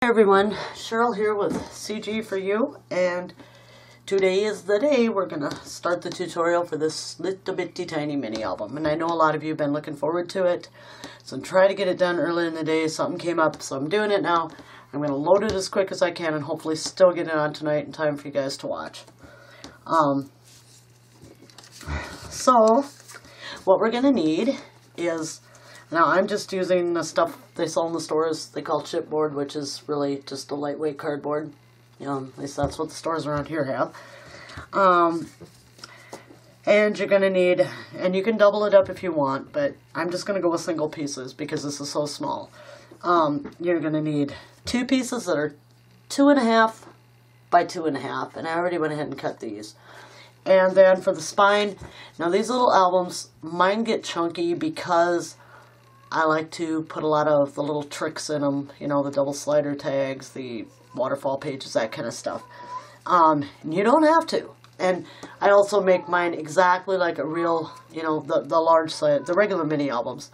Hi everyone, Cheryl here with CG for you, and today is the day we're going to start the tutorial for this little bitty tiny mini album. And I know a lot of you have been looking forward to it, so I'm trying to get it done early in the day. Something came up, so I'm doing it now. I'm going to load it as quick as I can and hopefully still get it on tonight in time for you guys to watch. So, what we're going to need is... Now, I'm just using the stuff they sell in the stores they call chipboard, which is really just a lightweight cardboard. At least that's what the stores around here have. And you're going to need, and you can double it up if you want, but I'm just going to go with single pieces because this is so small. You're going to need 2 pieces that are 2.5 by 2.5, and I already went ahead and cut these. And then for the spine, now these little albums, mine get chunky because I like to put a lot of the little tricks in them, you know, the double slider tags, the waterfall pages, that kind of stuff. You don't have to. And I also make mine exactly like a real, you know, the large size, the regular mini albums.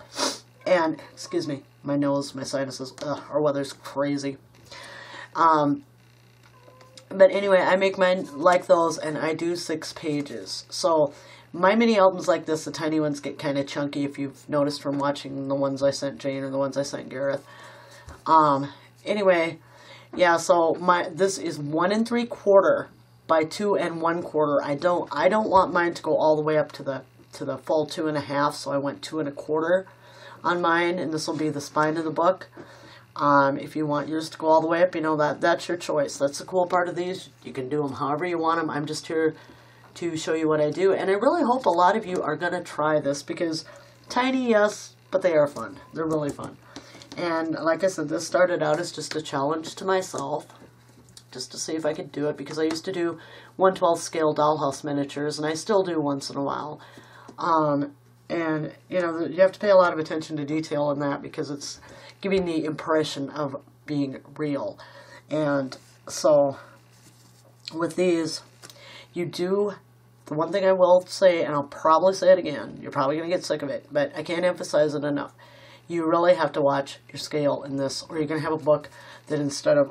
And, excuse me, my nose, my sinuses, our weather's crazy. But anyway, I make mine like those, and I do 6 pages. So my mini albums like this, the tiny ones get kind of chunky if you've noticed from watching the ones I sent Jane or the ones I sent Gareth. Anyway, yeah, so this is 1 3/4 by 2 1/4. I don't want mine to go all the way up to the full 2.5, so I went 2 1/4 on mine, and this will be the spine of the book. If you want yours to go all the way up, you know, that's your choice. That's the cool part of these. You can do them however you want them. I'm just here to show you what I do, and I really hope a lot of you are going to try this, because tiny, yes, but they are fun. They're really fun. And like I said, this started out as just a challenge to myself, just to see if I could do it, because I used to do 1/12 scale dollhouse miniatures, and I still do once in a while. And, you know, you have to pay a lot of attention to detail in that, because it's giving the impression of being real. And so, with these, you do... The one thing I will say, and I'll probably say it again, you're probably going to get sick of it, but I can't emphasize it enough. You really have to watch your scale in this, or you're going to have a book that instead of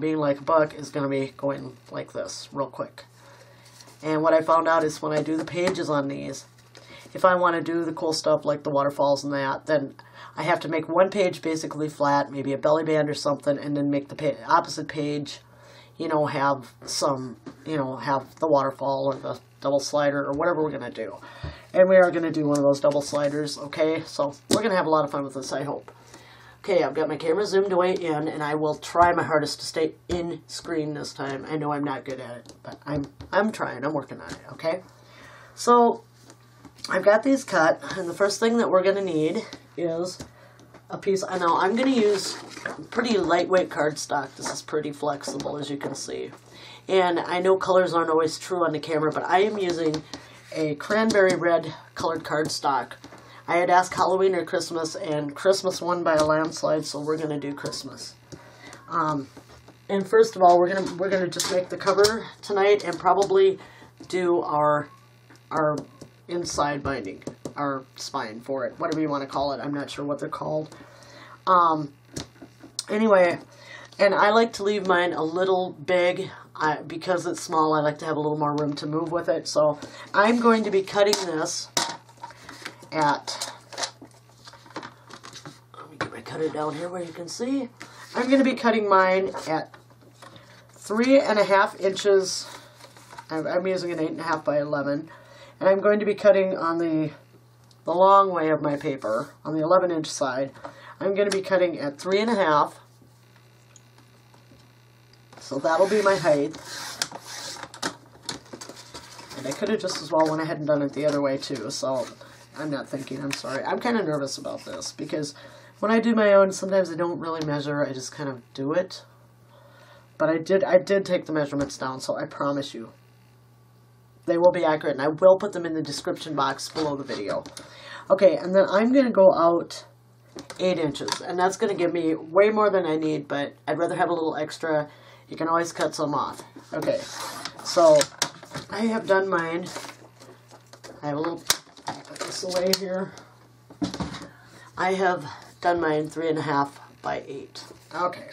being like a book, is going to be going like this, real quick. And what I found out is when I do the pages on these, if I want to do the cool stuff like the waterfalls and that, then I have to make one page basically flat, maybe a belly band or something, and then make the opposite page, you know, have some, you know, have the waterfall or the double slider or whatever we're going to do. And we are going to do one of those double sliders, okay? So we're going to have a lot of fun with this, I hope. Okay, I've got my camera zoomed way in, and I will try my hardest to stay in screen this time. I know I'm not good at it, but I'm trying. I'm working on it, okay? So I've got these cut, and the first thing that we're going to need is a piece. I know I'm going to use pretty lightweight cardstock. This is pretty flexible, as you can see. And I know colors aren't always true on the camera, but I am using a cranberry red colored cardstock. I had asked Halloween or Christmas, and Christmas won by a landslide, so we're going to do Christmas. And first of all, we're gonna just make the cover tonight, and probably do our inside binding, our spine for it, whatever you want to call it. I'm not sure what they're called. Anyway, and I like to leave mine a little big. Because it's small, I like to have a little more room to move with it. So I'm going to be cutting this at, let me get my cutter down here where you can see. I'm going to be cutting mine at 3.5 inches. I'm using an 8.5 by 11. And I'm going to be cutting on the long way of my paper, on the 11-inch side. I'm going to be cutting at 3.5. So that'll be my height. And I could have just as well went ahead and done it the other way too, so I'm not thinking, I'm sorry. I'm kind of nervous about this, because when I do my own, sometimes I don't really measure, I just kind of do it. But I did take the measurements down, so I promise you, they will be accurate, and I will put them in the description box below the video. Okay, and then I'm going to go out 8 inches, and that's going to give me way more than I need, but I'd rather have a little extra. You can always cut some off. Okay, so I have done mine. I have a little, put this away here. I have done mine 3.5 by 8. Okay.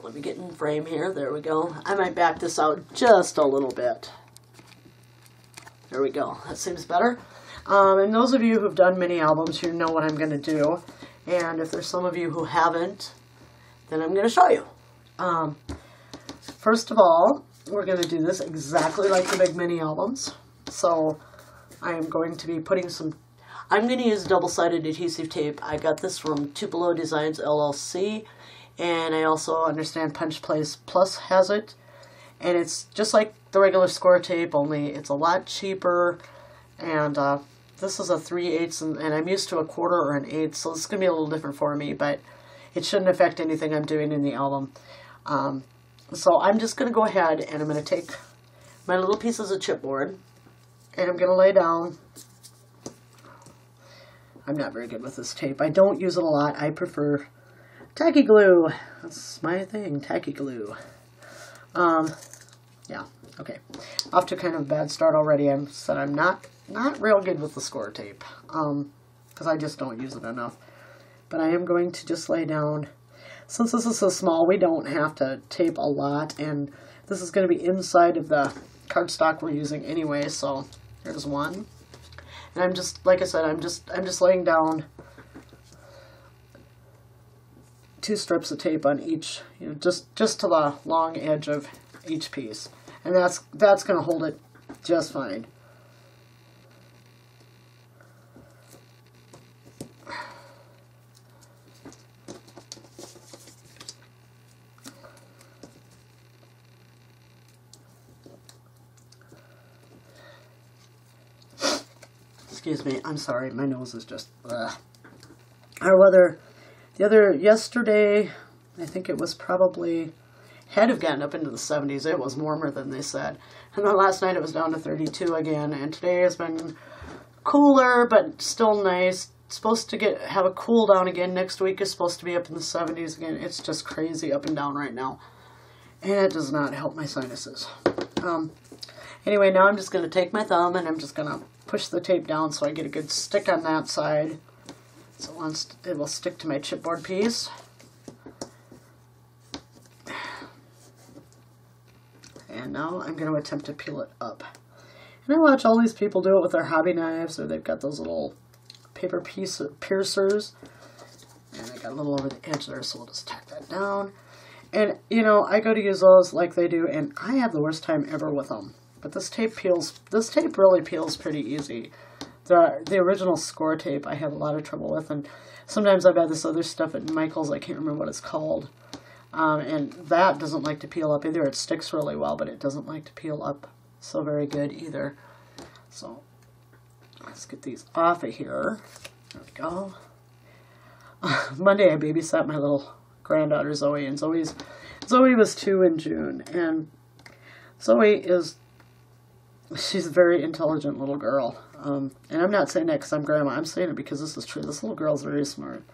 Let me get in frame here. There we go. I might back this out just a little bit. There we go. That seems better. And those of you who've done mini albums, you know what I'm going to do. And if there's some of you who haven't, then I'm going to show you. First of all, we're going to do this exactly like the big mini albums. So I am going to be putting some... I'm going to use double-sided adhesive tape. I got this from Tupelo Designs LLC. And I also understand Punch Place Plus has it. And it's just like the regular score tape, only it's a lot cheaper. And this is a 3/8, and I'm used to a 1/4 or an 1/8, so this is going to be a little different for me, but it shouldn't affect anything I'm doing in the album. So I'm just going to go ahead and I'm going to take my little pieces of chipboard, and I'm going to lay down. I'm not very good with this tape. I don't use it a lot. I prefer tacky glue. That's my thing, tacky glue. Yeah, okay. Off to kind of a bad start already. I'm not real good with the score tape, because I just don't use it enough. But I am going to just lay down. Since this is so small, we don't have to tape a lot, and this is going to be inside of the cardstock we're using anyway. So there's one, and I'm just, like I said, I'm just laying down 2 strips of tape on each, just to the long edge of each piece, and that's going to hold it just fine. Excuse me, I'm sorry, my nose is just, ugh. Our weather, yesterday, I think it was probably, had to have gotten up into the 70s. It was warmer than they said. And then last night it was down to 32 again, and today has been cooler, but still nice. It's supposed to have a cool down again. Next week is supposed to be up in the 70s again. It's just crazy up and down right now. And it does not help my sinuses. Anyway, now I'm just going to take my thumb and I'm just going to push the tape down so I get a good stick on that side. So once it will stick to my chipboard piece. And now I'm going to attempt to peel it up. And I watch all these people do it with their hobby knives, or they've got those little paper piercers. And I got a little over the edge there, so we'll just tack that down. And, I go to use those like they do, and I have the worst time ever with them. But this tape really peels pretty easy. The original score tape I have a lot of trouble with, and sometimes I've had this other stuff at Michael's, I can't remember what it's called. And that doesn't like to peel up either. It sticks really well, but it doesn't like to peel up so very good either. So let's get these off of here. There we go. Monday I babysat my little granddaughter Zoe, and Zoe was 2 in June, and she's a very intelligent little girl. And I'm not saying that because I'm grandma. I'm saying it because this is true. This little girl's very smart.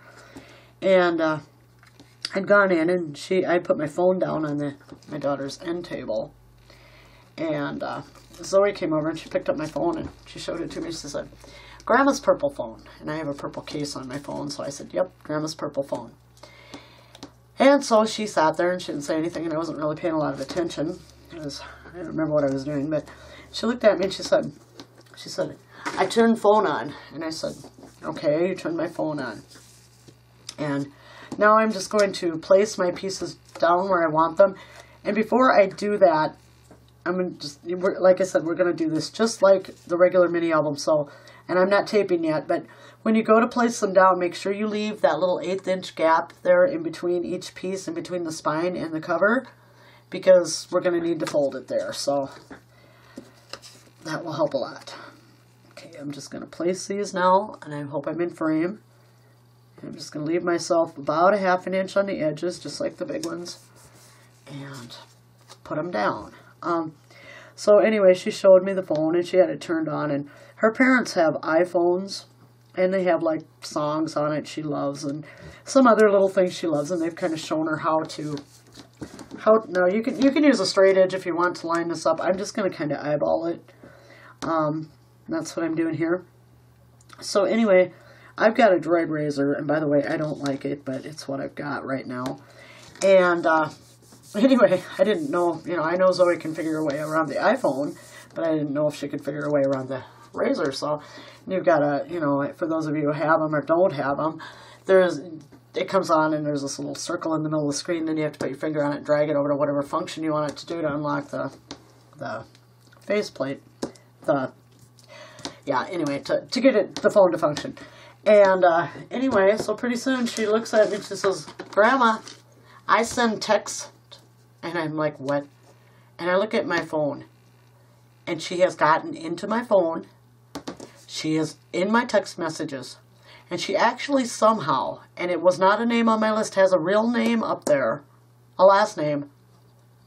And I'd gone in, and I put my phone down on my daughter's end table. And Zoe came over, and she picked up my phone, and she showed it to me. She said, "Grandma's purple phone." And I have a purple case on my phone, so I said, "Yep, Grandma's purple phone." And so she sat there, and she didn't say anything, and I wasn't really paying a lot of attention. I don't remember what I was doing, but she looked at me, and she said, "I turned phone on." And I said, "Okay, you turned my phone on." And now I'm just going to place my pieces down where I want them. And before I do that, like I said, we're going to do this just like the regular mini album. So, and I'm not taping yet, but when you go to place them down, make sure you leave that little 1/8 inch gap there in between each piece, in between the spine and the cover, because we're going to need to fold it there. So that will help a lot. Okay, I'm just going to place these now, and I hope I'm in frame. I'm just going to leave myself about a 1/2 inch on the edges, just like the big ones, and put them down. So anyway, she showed me the phone, and she had it turned on, and her parents have iPhones, and they have like songs on it she loves, and some other little things she loves, and they've kind of shown her now you can use a straight edge if you want to line this up. I'm just going to kind of eyeball it. That's what I'm doing here. So anyway, I've got a droid razor, and by the way, I don't like it, but it's what I've got right now. And anyway, I didn't know, I know Zoe can figure her way around the iPhone, but I didn't know if she could figure her way around the Razor. So you've got to, for those of you who have them or don't have them, it comes on and there's this little circle in the middle of the screen, then you have to put your finger on it, drag it over to whatever function you want it to do to unlock the faceplate. Anyway, to get the phone to function. And anyway, so pretty soon she looks at me and she says, Grandma, I send text. And I'm like, what? And I look at my phone. And she has gotten into my phone. She is in my text messages. And she actually somehow, and it was not a name on my list, has a real name up there, a last name.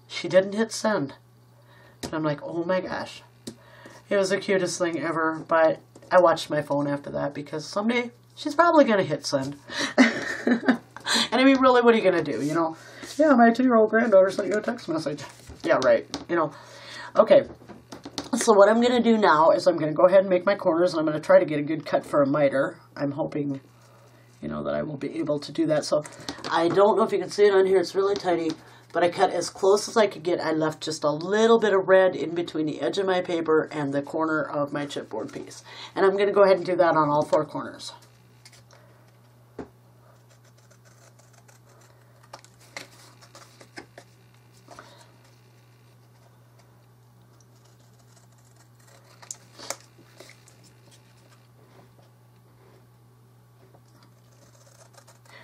She didn't hit send. And I'm like, oh my gosh. It was the cutest thing ever, but I watched my phone after that because someday she's probably going to hit send. And I mean, really, what are you going to do, Yeah, my 2-year-old granddaughter sent you a text message. Yeah, right, Okay, so what I'm going to do now is I'm going to go ahead and make my corners, and I'm going to try to get a good cut for a miter. I'm hoping, that I will be able to do that. So I don't know if you can see it on here. It's really tiny. But I cut as close as I could get. I left just a little bit of red in between the edge of my paper and the corner of my chipboard piece. And I'm going to go ahead and do that on all 4 corners.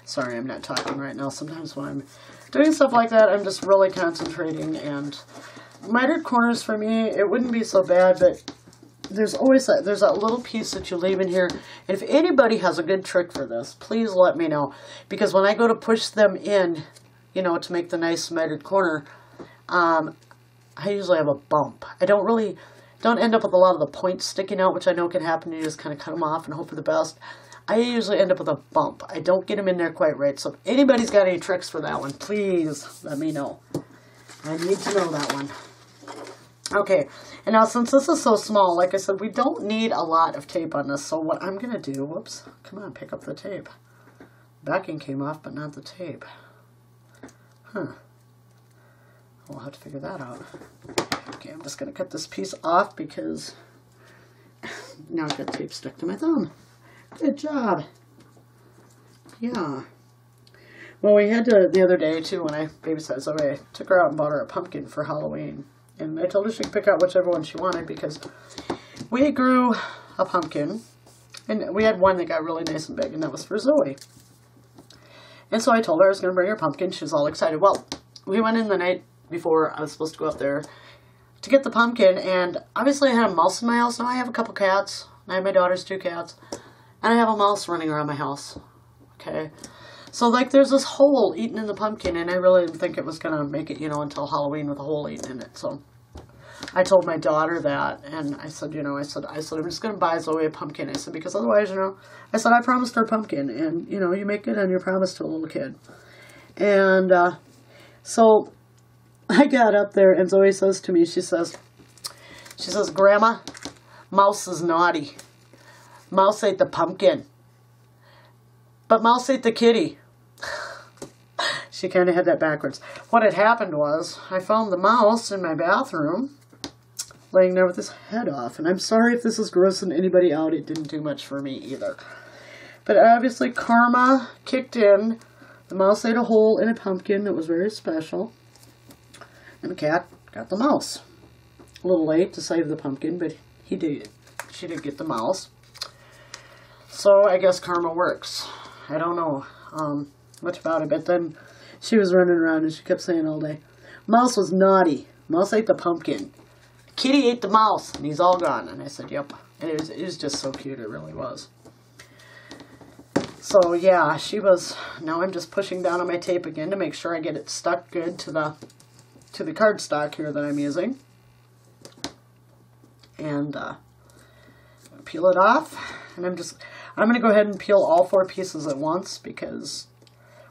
Sorry, I'm not talking right now. Sometimes when I'm doing stuff like that, I'm just really concentrating. And mitered corners for me, it wouldn't be so bad, but there's always there's that little piece that you leave in here. And if anybody has a good trick for this, please let me know. Because when I go to push them in, to make the nice mitered corner, I usually have a bump. I don't end up with a lot of the points sticking out, which I know can happen. You just kind of cut them off and hope for the best. I usually end up with a bump. I don't get them in there quite right. So if anybody's got any tricks for that one, please let me know. I need to know that one. Okay, and now since this is so small, like I said, we don't need a lot of tape on this. So what I'm going to do, whoops, come on, pick up the tape. Backing came off, but not the tape. We'll have to figure that out. Okay, I'm just going to cut this piece off because now I've got tape stuck to my thumb. Good job. Yeah. Well, we had to, the other day, too, when I babysat Zoe, I took her out and bought her a pumpkin for Halloween. And I told her she could pick out whichever one she wanted because we grew a pumpkin. And we had one that got really nice and big, and that was for Zoe. And so I told her I was going to bring her pumpkin. She was all excited. Well, we went in the night before I was supposed to go up there to get the pumpkin. And obviously I had a mouse in my house. Now I have a couple cats. I have my daughter's 2 cats. And I have a mouse running around my house. Okay. So, there's this hole eaten in the pumpkin, and I really didn't think it was going to make it, until Halloween with a hole eaten in it. So, I told my daughter that, and I said, I'm just going to buy Zoe a pumpkin. I said, because otherwise, I said, I promised her a pumpkin, and, you make good on your promise to a little kid. And, so, I got up there, and Zoe says to me, she says, Grandma, Mouse is naughty. Mouse ate the pumpkin. But Mouse ate the kitty. She kind of had that backwards. What had happened was, I found the mouse in my bathroom, laying there with his head off. And I'm sorry if this is grossing anybody out. It didn't do much for me either. But obviously karma kicked in. The mouse ate a hole in a pumpkin that was very special. And the cat got the mouse. A little late to save the pumpkin, but he did. She did get the mouse. So I guess karma works. I don't know much about it, but then she was running around and she kept saying all day, Mouse was naughty. Mouse ate the pumpkin. Kitty ate the mouse, and he's all gone. And I said, yep. And it was just so cute. It really was. So yeah, she was. Now I'm just pushing down on my tape again to make sure I get it stuck good to the cardstock here that I'm using. And peel it off. And I'm going to go ahead and peel all 4 pieces at once because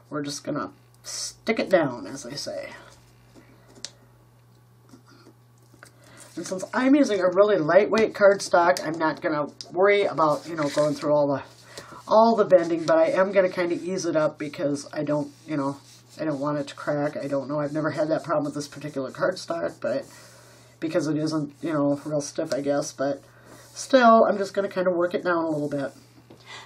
we're just going to stick it down, as they say. And since I'm using a really lightweight cardstock, I'm not going to worry about, going through all the bending, but I am going to kind of ease it up because I don't, I don't want it to crack. I don't know. I've never had that problem with this particular cardstock, but because it isn't, you know, real stiff, I guess. But still, I'm just going to kind of work it down a little bit.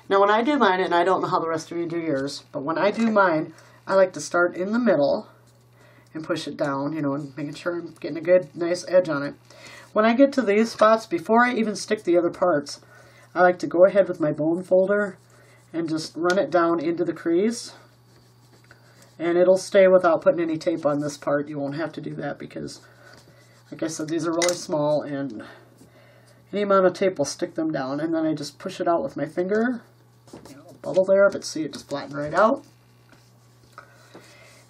Now, when I do mine, and I don't know how the rest of you do yours, but when I do mine, I like to start in the middle and push it down, you know, and making sure I'm getting a good, nice edge on it. When I get to these spots, before I even stick the other parts, I like to go ahead with my bone folder and just run it down into the crease. And it'll stay without putting any tape on this part. You won't have to do that because, like I said, these are really small and any amount of tape will stick them down. And then I just push it out with my finger. You know, bubble there, but see, it just flattened right out.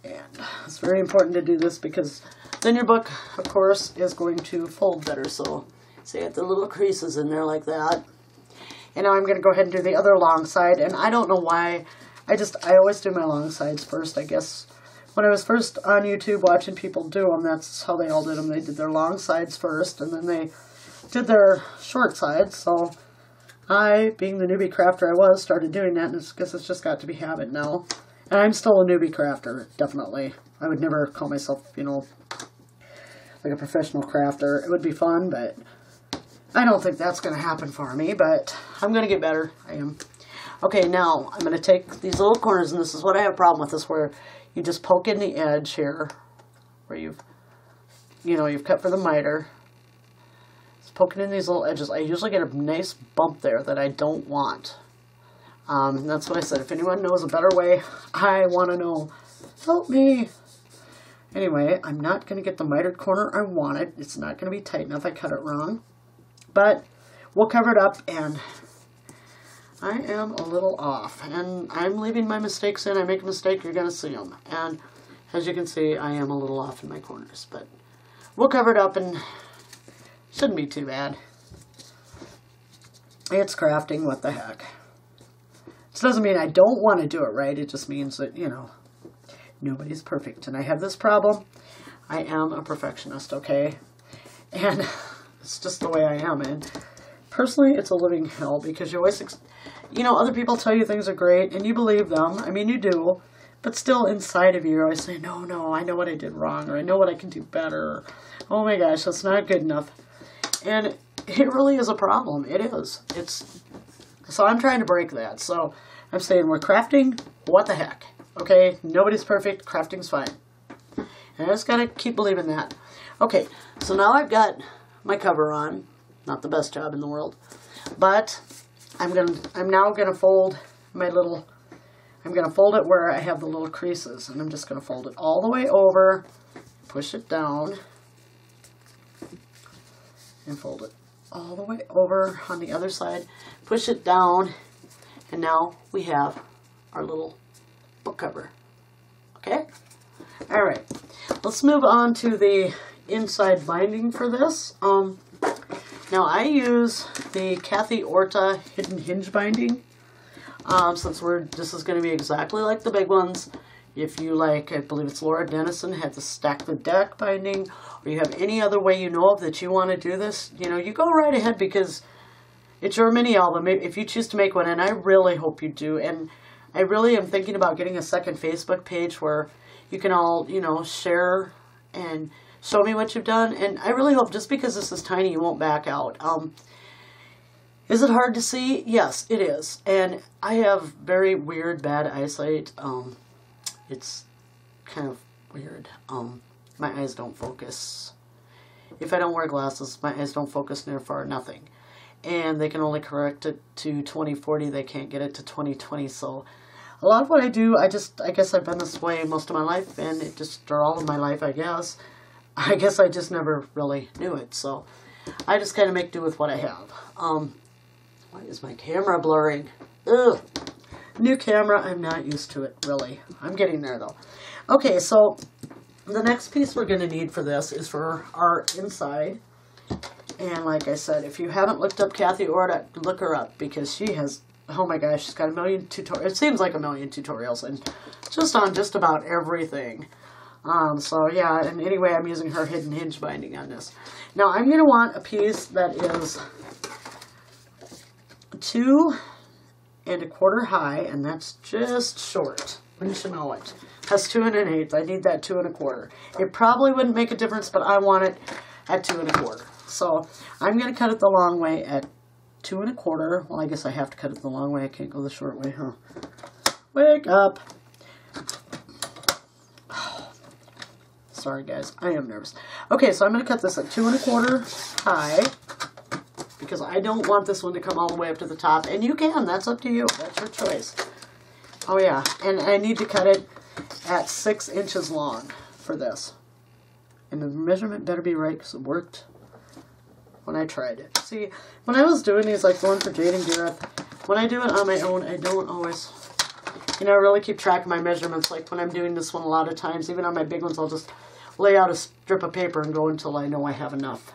And it's very important to do this because then your book, of course, is going to fold better. So, see, I got the little creases in there like that. And now I'm going to go ahead and do the other long side. And I don't know why. I always do my long sides first. I guess when I was first on YouTube watching people do them, that's how they all did them. They did their long sides first, and then they did their short sides. So I, being the newbie crafter I was, started doing that, and I guess it's just got to be habit now. And I'm still a newbie crafter, definitely. I would never call myself, you know, like a professional crafter. It would be fun, but I don't think that's going to happen for me, but I'm going to get better. I am. Okay, now I'm going to take these little corners, and this is what I have a problem with, is where you just poke in the edge here, where you've cut for the miter. Just poking in these little edges. I usually get a nice bump there that I don't want. And that's what I said. If anyone knows a better way, I want to know. Help me. Anyway, I'm not going to get the mitered corner I wanted. It's not going to be tight enough. I cut it wrong. But we'll cover it up, and I am a little off, and I'm leaving my mistakes in. I make a mistake, you're going to see them. And as you can see, I am a little off in my corners, but we'll cover it up, and shouldn't be too bad. It's crafting, what the heck. This doesn't mean I don't want to do it right. It just means that, you know, nobody's perfect, and I have this problem. I am a perfectionist, okay? And it's just the way I am, and personally, it's a living hell because you always, you know, other people tell you things are great and you believe them. I mean, you do, but still inside of you, you're always saying, no, I know what I did wrong, or I know what I can do better, or, oh my gosh, that's not good enough. And it really is a problem. It is. So I'm trying to break that. So I'm saying we're crafting, what the heck? Okay, nobody's perfect, crafting's fine. And I just gotta keep believing that. Okay, so now I've got my cover on. Not the best job in the world, but I'm now gonna fold my little. I'm gonna fold it where I have the little creases, and I'm just gonna fold it all the way over, push it down, and fold it all the way over on the other side, push it down, and now we have our little book cover. Okay. All right. Let's move on to the inside binding for this. Now, I use the Kathy Orta Hidden Hinge binding, since this is going to be exactly like the big ones. If you like, I believe it's Laura Dennison, had the Stack the Deck binding, or you have any other way you know of that you want to do this, you know, you go right ahead because it's your mini album if you choose to make one, and I really hope you do. And I really am thinking about getting a second Facebook page where you can all, you know, share and show me what you've done. And I really hope, just because this is tiny, you won't back out. Is it hard to see? Yes, it is. And I have very weird, bad eyesight. It's kind of weird. My eyes don't focus. If I don't wear glasses, my eyes don't focus near far nothing. And they can only correct it to 20/40. They can't get it to 20/20. So a lot of what I do, I guess I've been this way most of my life, and or all of my life, I guess. I guess I just never really knew it, so I just kind of make do with what I have. Why is my camera blurring? Ugh. New camera, I'm not used to it, really. I'm getting there, though. Okay, so the next piece we're going to need for this is for our inside. And like I said, if you haven't looked up Kathy Orta, look her up, because she has, oh my gosh, she's got a million tutorials. It seems like a million tutorials, and just on just about everything. So yeah, and anyway, I'm using her hidden hinge binding on this. Now I'm going to want a piece that is 2 1/4 high, and that's just short. Wouldn't you know it? That's 2 1/8. I need that 2 1/4. It probably wouldn't make a difference, but I want it at 2 1/4. So I'm going to cut it the long way at 2 1/4. Well, I guess I have to cut it the long way. I can't go the short way, huh? Wake up. Sorry, guys. I am nervous. Okay, so I'm going to cut this at 2 1/4 high because I don't want this one to come all the way up to the top. And you can. That's up to you. That's your choice. Oh, yeah. And I need to cut it at 6 inches long for this. And the measurement better be right because it worked when I tried it. See, when I was doing these, like the one for Jade and Gareth, when I do it on my own, I don't always, you know, really keep track of my measurements. Like when I'm doing this one a lot of times, even on my big ones, I'll just lay out a strip of paper and go until I know I have enough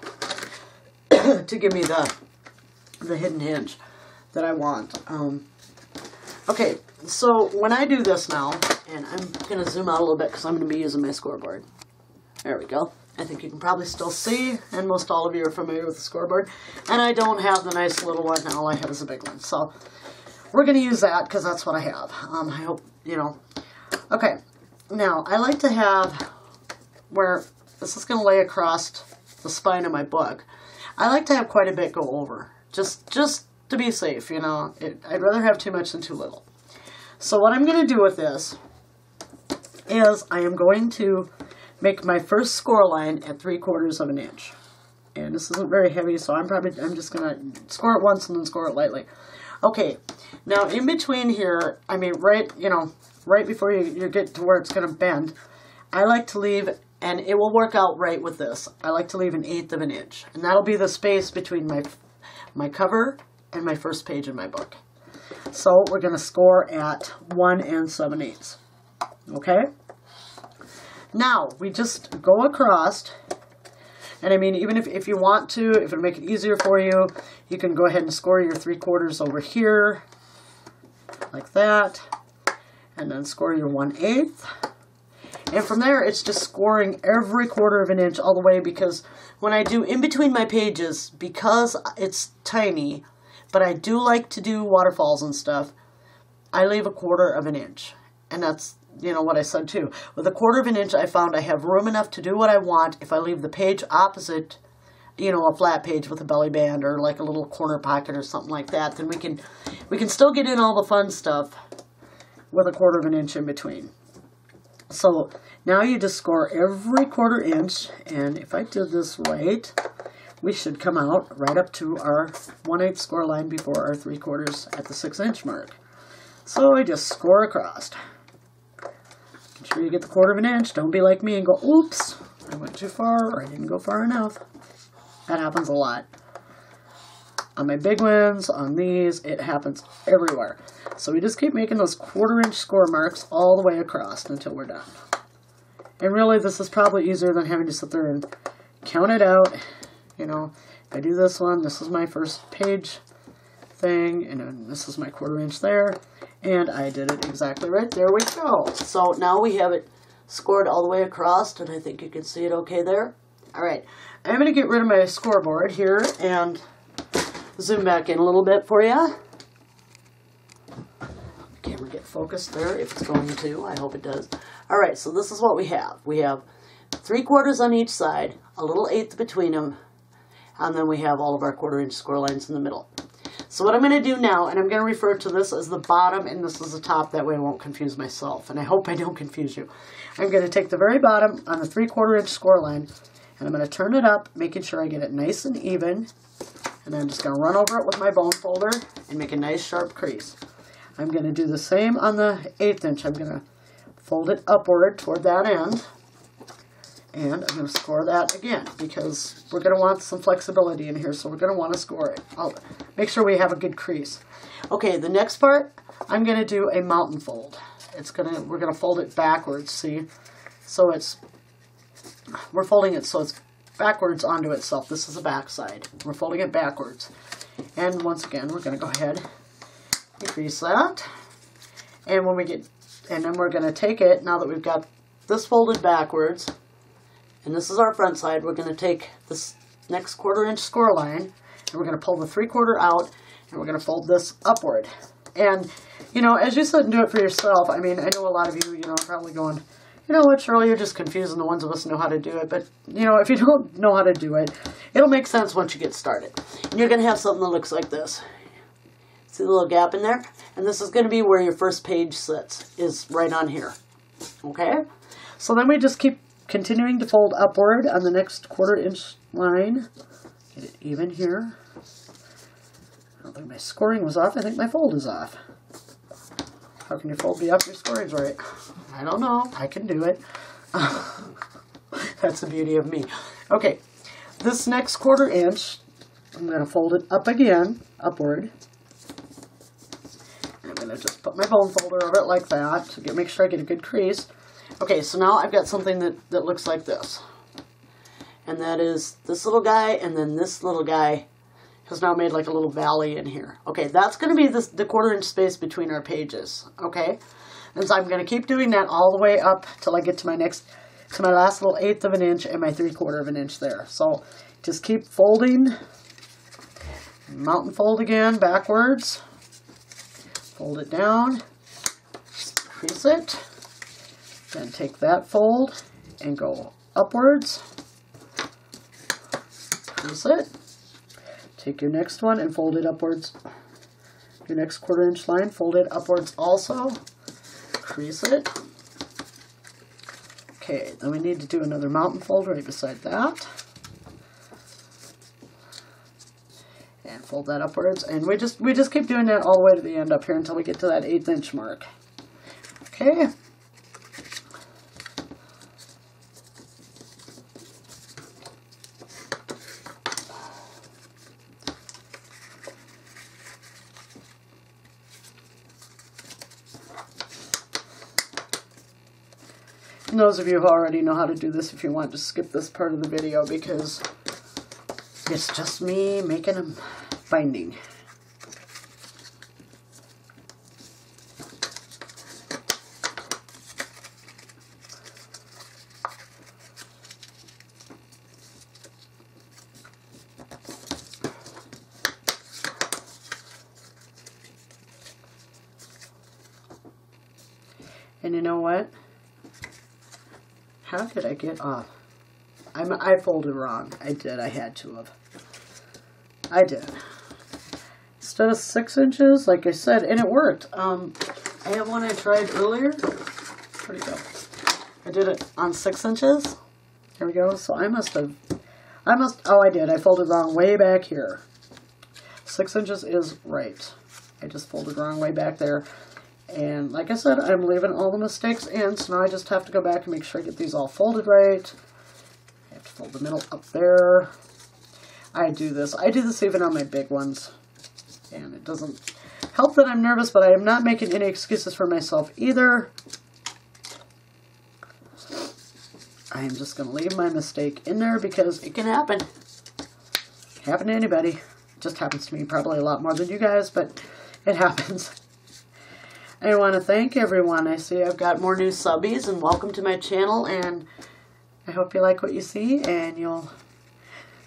to give me the hidden hinge that I want. Okay, so when I do this now, and I'm going to zoom out a little bit because I'm going to be using my scoreboard. There we go. I think you can probably still see, and most all of you are familiar with the scoreboard. And I don't have the nice little one, all I have is a big one. So we're going to use that because that's what I have. I hope, you know. Okay, now I like to have where this is going to lay across the spine of my book. I like to have quite a bit go over, just to be safe, you know. I'd rather have too much than too little. So what I'm going to do with this is I am going to make my first score line at 3/4 of an inch. And this isn't very heavy, so I'm just going to score it once and then score it lightly. Okay, now in between here, I mean, right before you get to where it's going to bend, I like to leave, and it will work out right with this, I like to leave 1/8 of an inch. And that'll be the space between my cover and my first page in my book. So we're going to score at 1 7/8. Okay? Now, we just go across, and I mean, even if you want to, if it'll make it easier for you, you can go ahead and score your 3/4 over here, like that, and then score your 1/8. And from there, it's just scoring every 1/4 of an inch all the way, because when I do in between my pages, because it's tiny, but I do like to do waterfalls and stuff, I leave 1/4 of an inch. And that's, you know, what I said too. With 1/4 of an inch, I found I have room enough to do what I want. If I leave the page opposite, you know, a flat page with a belly band or like a little corner pocket or something like that, then we can still get in all the fun stuff with 1/4 of an inch in between. So now you just score every 1/4 inch, and if I did this right, we should come out right up to our 1/8 score line before our 3/4 at the 6 inch mark. So I just score across. Make sure you get the 1/4 of an inch. Don't be like me and go, oops, I went too far, or I didn't go far enough. That happens a lot. On my big ones, on these, it happens everywhere. So we just keep making those 1/4 inch score marks all the way across until we're done. And really, this is probably easier than having to sit there and count it out. You know, if I do this one, this is my first page thing, and then this is my 1/4 inch there, and I did it exactly right. There we go. So now we have it scored all the way across, and I think you can see it okay there. All right, I'm going to get rid of my scoreboard here and zoom back in a little bit for you. Camera get focused there, if it's going to. I hope it does. All right, so this is what we have. We have 3/4 on each side, a little 1/8 between them, and then we have all of our 1/4 inch score lines in the middle. So what I'm going to do now, and I'm going to refer to this as the bottom and this is the top, that way I won't confuse myself, and I hope I don't confuse you. I'm going to take the very bottom on the 3/4 inch score line, and I'm going to turn it up, making sure I get it nice and even, and then I'm just going to run over it with my bone folder and make a nice sharp crease. I'm going to do the same on the 1/8 inch. I'm going to fold it upward toward that end, and I'm going to score that again, because we're going to want some flexibility in here, so we're going to want to score it. I'll make sure we have a good crease. Okay, the next part, I'm going to do a mountain fold. We're going to fold it backwards, see? So we're folding it so it's backwards onto itself. This is the back side. We're folding it backwards. And once again, we're going to go ahead and crease that. And then we're going to take it, now that we've got this folded backwards, and this is our front side, we're going to take this next 1/4 inch score line, and we're going to pull the 3/4 out, and we're going to fold this upward. And, you know, as you sit and do it for yourself, I mean, I know a lot of you, you know, are probably going, you know what, Shirley, you're just confusing the ones of us who know how to do it. But, you know, if you don't know how to do it, it'll make sense once you get started. And you're going to have something that looks like this. See the little gap in there? And this is going to be where your first page sits, is right on here. Okay? So then we just keep continuing to fold upward on the next 1/4 inch line. Get it even here. I don't think my scoring was off. I think my fold is off. How can your fold be off? Your scoring's right. I don't know. I can do it. That's the beauty of me. Okay, this next 1/4 inch, I'm going to fold it up again, upward. I'm going to just put my bone folder over it like that to make sure I get a good crease. Okay, so now I've got something that looks like this. And that is this little guy, and then this little guy has now made like a little valley in here. Okay, that's going to be the 1/4 inch space between our pages. Okay, and so I'm going to keep doing that all the way up till I get to my last little 1/8 of an inch and my 3/4 of an inch there. So just keep folding, mountain fold again backwards, fold it down, crease it, then take that fold and go upwards, crease it. Take your next one and fold it upwards. Your next 1/4 inch line, fold it upwards also. Crease it. Okay, then we need to do another mountain fold right beside that. And fold that upwards. And we just keep doing that all the way to the end up here until we get to that 1/8 inch mark. Okay. And those of you who already know how to do this, if you want, just skip this part of the video because it's just me making a binding. And you know what? How did I get off? I folded wrong. I did. I had to have. I did. Instead of 6 inches, like I said, and it worked. I have one I tried earlier. Where'd it go? I did it on 6 inches. There we go. So I did. I folded wrong way back here. 6 inches is right. I just folded wrong way back there. And like I said, I'm leaving all the mistakes in, so now I just have to go back and make sure I get these all folded right. I have to fold the middle up there. I do this even on my big ones. And it doesn't help that I'm nervous, but I am not making any excuses for myself either. I am just going to leave my mistake in there because it can happen. It can happen to anybody. It just happens to me probably a lot more than you guys, but it happens. I want to thank everyone. I see I've got more new subbies, and welcome to my channel, and I hope you like what you see, and you'll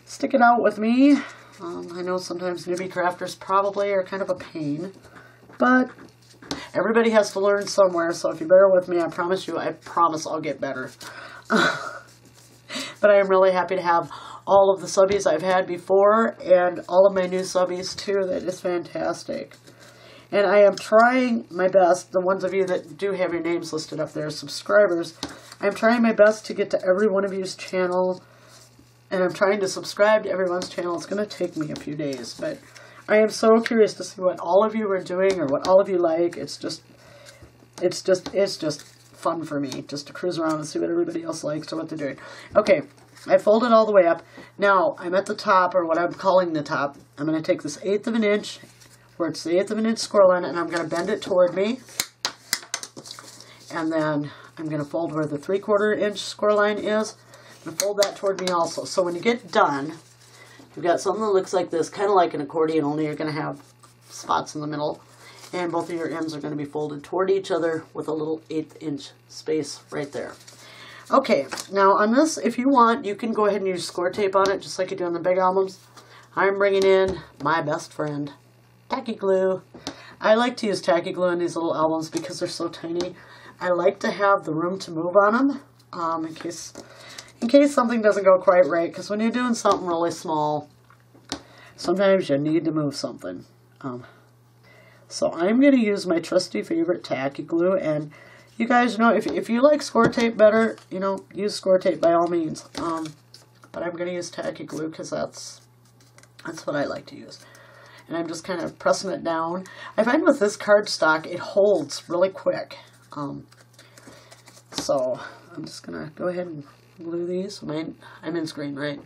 stick it out with me. I know sometimes newbie crafters probably are kind of a pain, but everybody has to learn somewhere, so if you bear with me, I promise I'll get better. But I am really happy to have all of the subbies I've had before, and all of my new subbies too. That is fantastic. And I am trying my best, the ones of you that do have your names listed up there, subscribers, I'm trying my best to get to every one of you's channel, and I'm trying to subscribe to everyone's channel. It's going to take me a few days, but I am so curious to see what all of you are doing or what all of you like. It's just fun for me just to cruise around and see what everybody else likes or what they're doing. Okay, I folded all the way up. Now, I'm at the top, or what I'm calling the top. I'm going to take this 1/8 of an inch, where it's the 1/8 of an inch score line, and I'm going to bend it toward me. And then I'm going to fold where the 3/4 inch score line is, and fold that toward me also. So when you get done, you've got something that looks like this, kind of like an accordion, only you're going to have spots in the middle. And both of your ends are going to be folded toward each other with a little 1/8 inch space right there. Okay, now on this, if you want, you can go ahead and use score tape on it, just like you do on the big albums. I'm bringing in my best friend, tacky glue. I like to use tacky glue in these little albums because they're so tiny. I like to have the room to move on them in case something doesn't go quite right. Because when you're doing something really small, sometimes you need to move something. So I'm going to use my trusty favorite tacky glue. And you guys know, if you like score tape better, you know, use score tape by all means. But I'm going to use tacky glue because that's what I like to use. And I'm just kind of pressing it down. I find with this cardstock, it holds really quick. So I'm just going to go ahead and glue these. I'm in screen, right?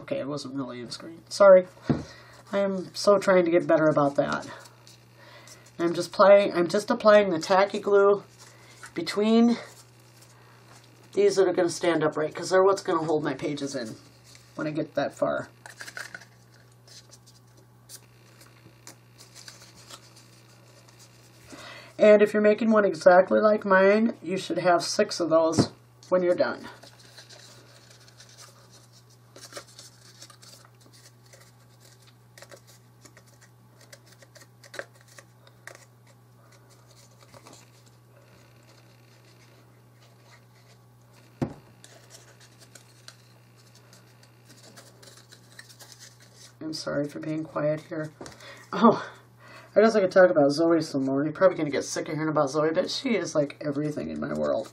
Okay, it wasn't really in screen. Sorry. I am so trying to get better about that. I'm just applying the tacky glue between these that are going to stand upright, because they're what's going to hold my pages in when I get that far. And if you're making one exactly like mine, you should have 6 of those when you're done. I'm sorry for being quiet here. Oh, I guess I could talk about Zoe some more. You're probably going to get sick of hearing about Zoe, but she is like everything in my world.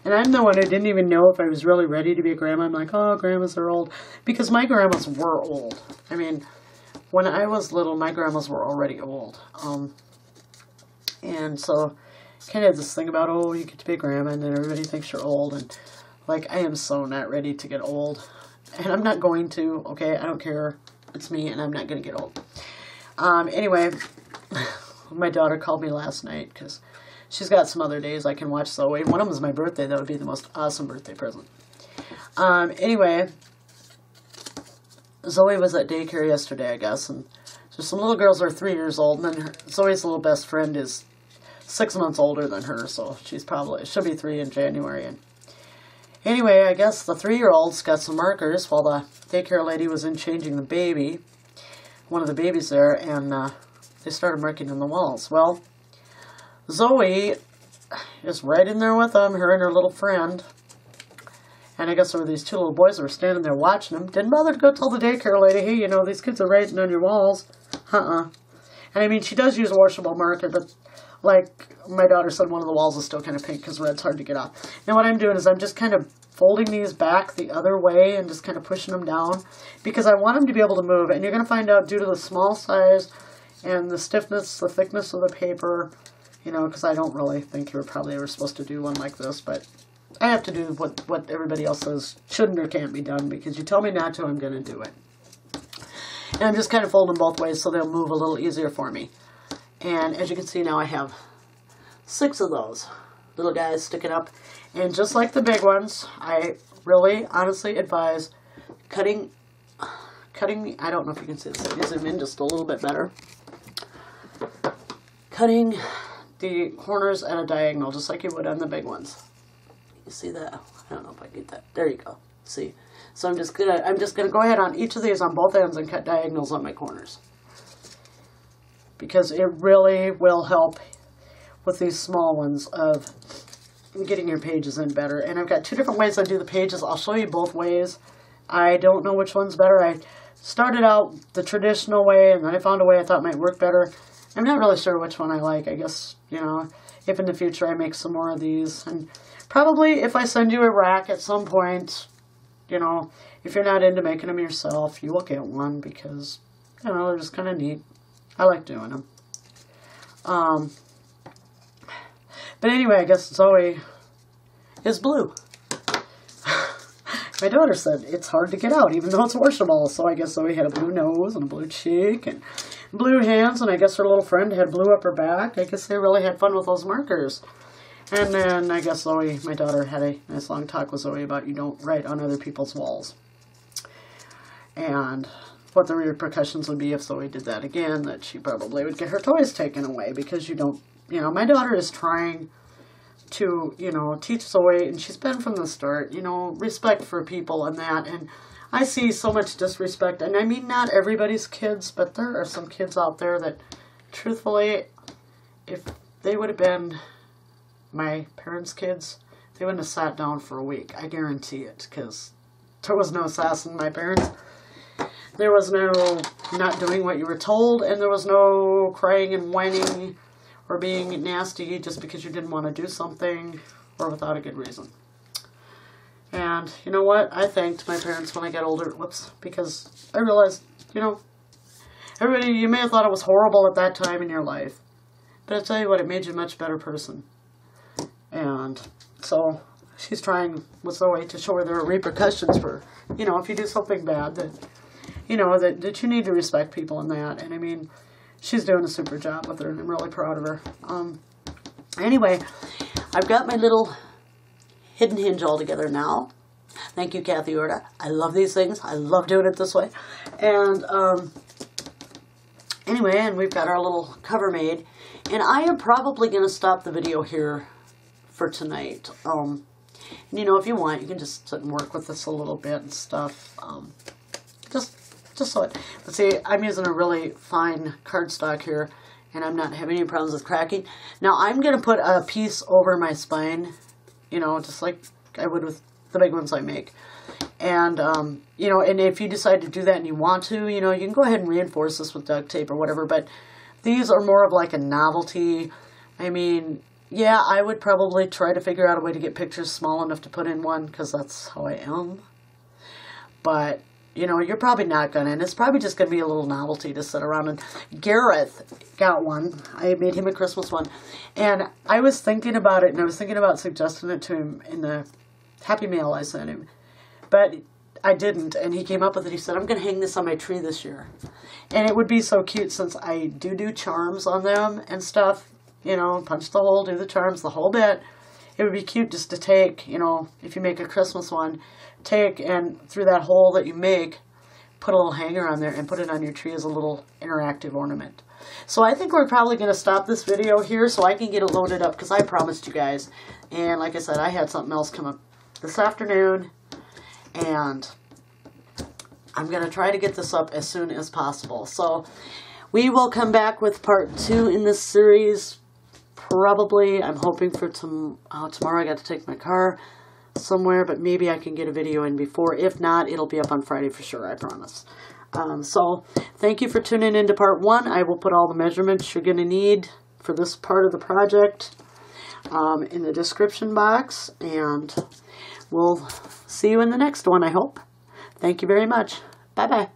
And I'm the one who didn't even know if I was really ready to be a grandma. I'm like, oh, grandmas are old. Because my grandmas were old. I mean, when I was little, my grandmas were already old. And so, kind of this thing about, oh, you get to be a grandma, and then everybody thinks you're old. And, like, I am so not ready to get old. And I'm not going to, okay? I don't care. It's me, and I'm not going to get old. Anyway, my daughter called me last night because she's got some other days I can watch Zoe. One of them is my birthday. That would be the most awesome birthday present. Anyway, Zoe was at daycare yesterday, I guess, and so some little girls are 3 years old, and then Zoe's little best friend is 6 months older than her, so she'll be 3 in January. And anyway, I guess the 3-year-old's got some markers while the daycare lady was in changing the baby, one of the babies there, and they started marking on the walls. Well, Zoe is right in there with them, her and her little friend. And I guess there were these 2 little boys that were standing there watching them. Didn't bother to go tell the daycare lady, hey, you know, these kids are writing on your walls. And I mean, she does use a washable marker, but like my daughter said, one of the walls is still kind of pink because red's hard to get off. Now what I'm doing is I'm just kind of folding these back the other way and just kind of pushing them down because I want them to be able to move. And you're going to find out due to the small size and the stiffness, the thickness of the paper, you know, because I don't really think you were probably ever supposed to do one like this, but I have to do what everybody else says shouldn't or can't be done because you tell me not to, I'm going to do it. And I'm just kind of folding both ways so they'll move a little easier for me. And as you can see now, I have 6 of those little guys sticking up. And just like the big ones, I really honestly advise cutting, I don't know if you can see this, let me zoom in just a little bit better. Cutting the corners at a diagonal, just like you would on the big ones. You see that? I don't know if I get that. There you go. See? So I'm just gonna go ahead on each of these on both ends and cut diagonals on my corners. Because it really will help with these small ones of getting your pages in better. And I've got 2 different ways I do the pages. I'll show you both ways. I don't know which one's better. I started out the traditional way, and then I found a way I thought might work better. I'm not really sure which one I like. I guess, you know, if in the future I make some more of these. And probably if I send you a rack at some point, you know, if you're not into making them yourself, you will get one because, you know, they're just kind of neat. I like doing them. But anyway, I guess Zoe is blue. My daughter said it's hard to get out, even though it's washable. So I guess Zoe had a blue nose and a blue cheek and blue hands, and I guess her little friend had blue up her back. I guess they really had fun with those markers. And then I guess Zoe, my daughter, had a nice long talk with Zoe about you don't write on other people's walls. And what the repercussions would be if Zoe did that again, that she probably would get her toys taken away because you don't, you know, my daughter is trying to, you know, teach Zoe, and she's been from the start, you know, respect for people and that, and I see so much disrespect, and I mean not everybody's kids, but there are some kids out there that, truthfully, if they would have been my parents' kids, they wouldn't have sat down for a week. I guarantee it, because there was no sassing my parents. There was no not doing what you were told, and there was no crying and whining or being nasty just because you didn't want to do something or without a good reason. And you know what? I thanked my parents when I got older. Whoops. Because I realized, you know, everybody, you may have thought it was horrible at that time in your life. But I'll tell you what, it made you a much better person. And so she's trying, what's the way to show her there are repercussions for, you know, if you do something bad, that, you know, that you need to respect people in that. And I mean, she's doing a super job with her, and I'm really proud of her. Anyway, I've got my little hidden hinge all together now. Thank you, Kathy Orta. I love these things. I love doing it this way. And anyway, and we've got our little cover made. And I am probably going to stop the video here for tonight. And, you know, if you want, you can just sit and work with this a little bit and stuff. Just so it, let's see, I'm using a really fine cardstock here, and I'm not having any problems with cracking. Now, I'm going to put a piece over my spine, you know, just like I would with the big ones I make. And, you know, and if you decide to do that and you want to, you know, you can go ahead and reinforce this with duct tape or whatever, but these are more of like a novelty. I mean, yeah, I would probably try to figure out a way to get pictures small enough to put in one, because that's how I am. But, you know, you're probably not going to, and it's probably just going to be a little novelty to sit around. And Gareth got one. I made him a Christmas one. And I was thinking about it, and I was thinking about suggesting it to him in the Happy Mail I sent him. But I didn't, and he came up with it. He said, I'm going to hang this on my tree this year. And it would be so cute, since I do charms on them and stuff. You know, punch the hole, do the charms, the whole bit. It would be cute just to take, you know, if you make a Christmas one, take and through that hole that you make, put a little hanger on there and put it on your tree as a little interactive ornament. So I think we're probably going to stop this video here so I can get it loaded up, because I promised you guys. And like I said, I had something else come up this afternoon, and I'm going to try to get this up as soon as possible. So we will come back with part 2 in this series. Probably, I'm hoping for tomorrow. I got to take my car somewhere, but maybe I can get a video in before. If not, it'll be up on Friday for sure, I promise. So thank you for tuning into part 1. I will put all the measurements you're going to need for this part of the project in the description box, and we'll see you in the next one, I hope. Thank you very much. Bye-bye.